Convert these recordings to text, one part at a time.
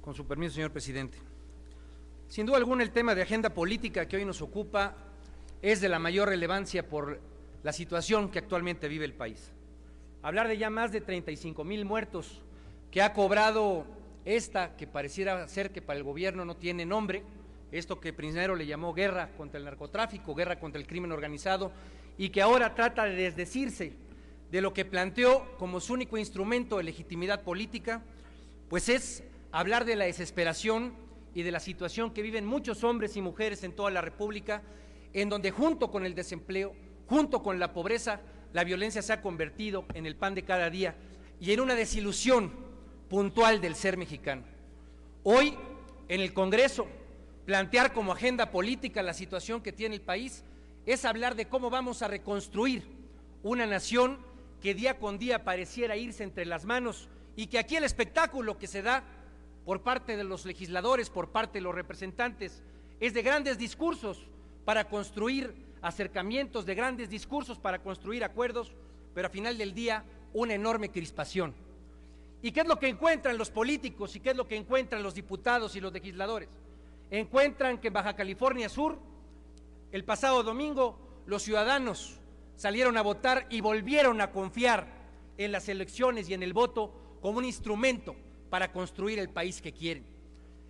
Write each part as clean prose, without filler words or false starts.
Con su permiso, señor presidente. Sin duda alguna, el tema de agenda política que hoy nos ocupa es de la mayor relevancia por la situación que actualmente vive el país. Hablar de ya más de 35,000 muertos que ha cobrado esta, que pareciera ser que para el gobierno no tiene nombre, esto que primero le llamó guerra contra el narcotráfico, guerra contra el crimen organizado, y que ahora trata de desdecirse de lo que planteó como su único instrumento de legitimidad política, pues es hablar de la desesperación y de la situación que viven muchos hombres y mujeres en toda la República, en donde junto con el desempleo, junto con la pobreza, la violencia se ha convertido en el pan de cada día y en una desilusión puntual del ser mexicano. Hoy, en el Congreso, plantear como agenda política la situación que tiene el país es hablar de cómo vamos a reconstruir una nación que día con día pareciera irse entre las manos y que aquí el espectáculo que se da por parte de los legisladores, por parte de los representantes, es de grandes discursos para construir acercamientos, de grandes discursos para construir acuerdos, pero al final del día una enorme crispación. ¿Y qué es lo que encuentran los políticos y qué es lo que encuentran los diputados y los legisladores? Encuentran que en Baja California Sur, el pasado domingo, los ciudadanos salieron a votar y volvieron a confiar en las elecciones y en el voto como un instrumento para construir el país que quieren.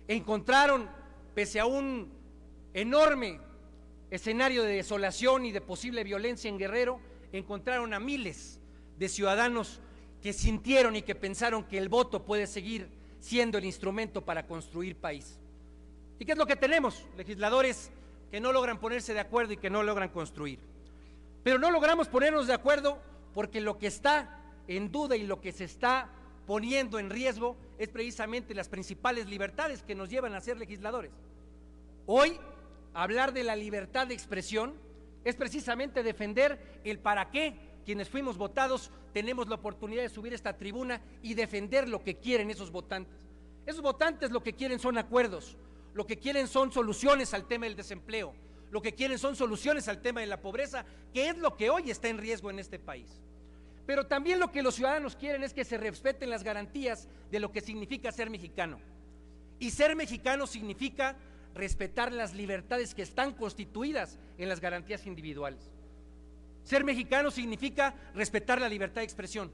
Encontraron, pese a un enorme escenario de desolación y de posible violencia en Guerrero, encontraron a miles de ciudadanos que sintieron y que pensaron que el voto puede seguir siendo el instrumento para construir país. ¿Y qué es lo que tenemos? Legisladores que no logran ponerse de acuerdo y que no logran construir. Pero no logramos ponernos de acuerdo porque lo que está en duda y lo que se está poniendo en riesgo es precisamente las principales libertades que nos llevan a ser legisladores. Hoy, hablar de la libertad de expresión es precisamente defender el para qué quienes fuimos votados tenemos la oportunidad de subir a esta tribuna y defender lo que quieren esos votantes. Esos votantes lo que quieren son acuerdos, lo que quieren son soluciones al tema del desempleo, lo que quieren son soluciones al tema de la pobreza, que es lo que hoy está en riesgo en este país. Pero también lo que los ciudadanos quieren es que se respeten las garantías de lo que significa ser mexicano. Y ser mexicano significa respetar las libertades que están constituidas en las garantías individuales. Ser mexicano significa respetar la libertad de expresión.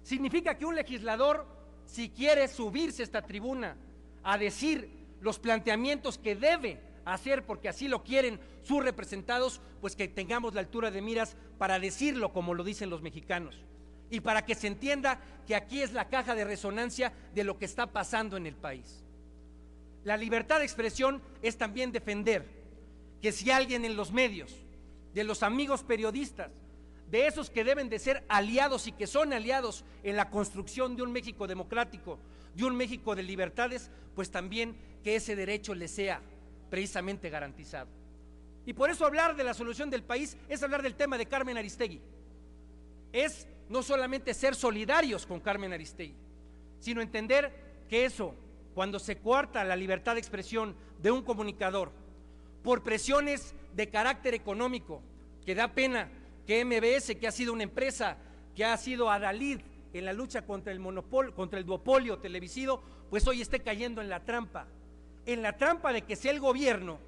Significa que un legislador, si quiere subirse a esta tribuna a decir los planteamientos que debe hacer porque así lo quieren sus representados, pues que tengamos la altura de miras para decirlo como lo dicen los mexicanos y para que se entienda que aquí es la caja de resonancia de lo que está pasando en el país. La libertad de expresión es también defender que si alguien en los medios, de los amigos periodistas, de esos que deben de ser aliados y que son aliados en la construcción de un México democrático, de un México de libertades, pues también que ese derecho les sea precisamente garantizado. Y por eso hablar de la solución del país es hablar del tema de Carmen Aristegui. Es no solamente ser solidarios con Carmen Aristegui, sino entender que eso, cuando se coarta la libertad de expresión de un comunicador por presiones de carácter económico, que da pena que MBS, que ha sido una empresa, que ha sido adalid en la lucha contra el monopolio, contra el duopolio televisivo, pues hoy esté cayendo en la trampa de que sea el gobierno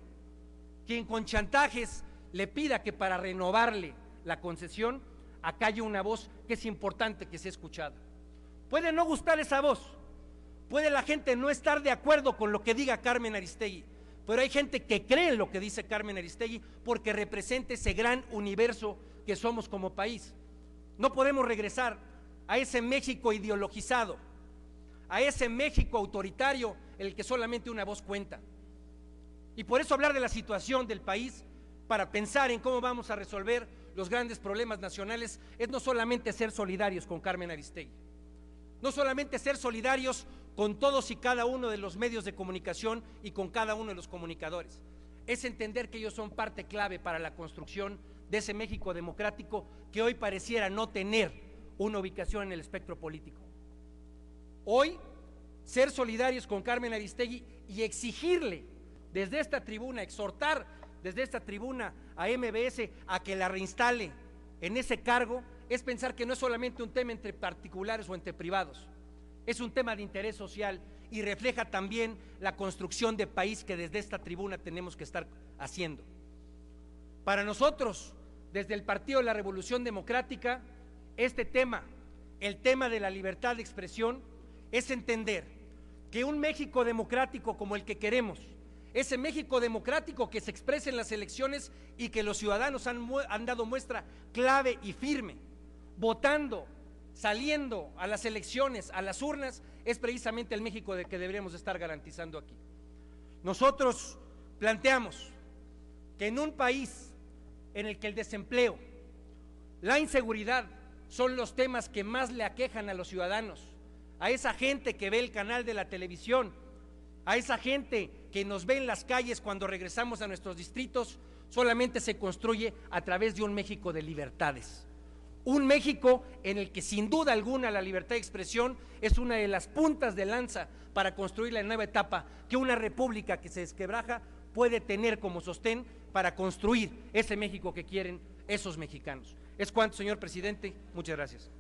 quien con chantajes le pida que para renovarle la concesión acalle una voz que es importante que sea escuchada. Puede no gustar esa voz, puede la gente no estar de acuerdo con lo que diga Carmen Aristegui, pero hay gente que cree en lo que dice Carmen Aristegui porque representa ese gran universo que somos como país. No podemos regresar a ese México ideologizado, a ese México autoritario en el que solamente una voz cuenta. Y por eso hablar de la situación del país para pensar en cómo vamos a resolver los grandes problemas nacionales es no solamente ser solidarios con Carmen Aristegui, no solamente ser solidarios con todos y cada uno de los medios de comunicación y con cada uno de los comunicadores, es entender que ellos son parte clave para la construcción de ese México democrático que hoy pareciera no tener una ubicación en el espectro político. Hoy, ser solidarios con Carmen Aristegui y exigirle desde esta tribuna, exhortar desde esta tribuna a MBS a que la reinstale en ese cargo, es pensar que no es solamente un tema entre particulares o entre privados, es un tema de interés social y refleja también la construcción de país que desde esta tribuna tenemos que estar haciendo. Para nosotros, desde el Partido de la Revolución Democrática, este tema, el tema de la libertad de expresión, es entender que un México democrático como el que queremos, ese México democrático que se expresa en las elecciones y que los ciudadanos han dado muestra clave y firme, votando, saliendo a las elecciones, a las urnas, es precisamente el México que deberíamos estar garantizando aquí. Nosotros planteamos que en un país en el que el desempleo, la inseguridad son los temas que más le aquejan a los ciudadanos, a esa gente que ve el canal de la televisión, a esa gente que nos ve en las calles cuando regresamos a nuestros distritos, solamente se construye a través de un México de libertades. Un México en el que sin duda alguna la libertad de expresión es una de las puntas de lanza para construir la nueva etapa que una república que se desquebraja puede tener como sostén para construir ese México que quieren esos mexicanos. Es cuanto, señor presidente. Muchas gracias.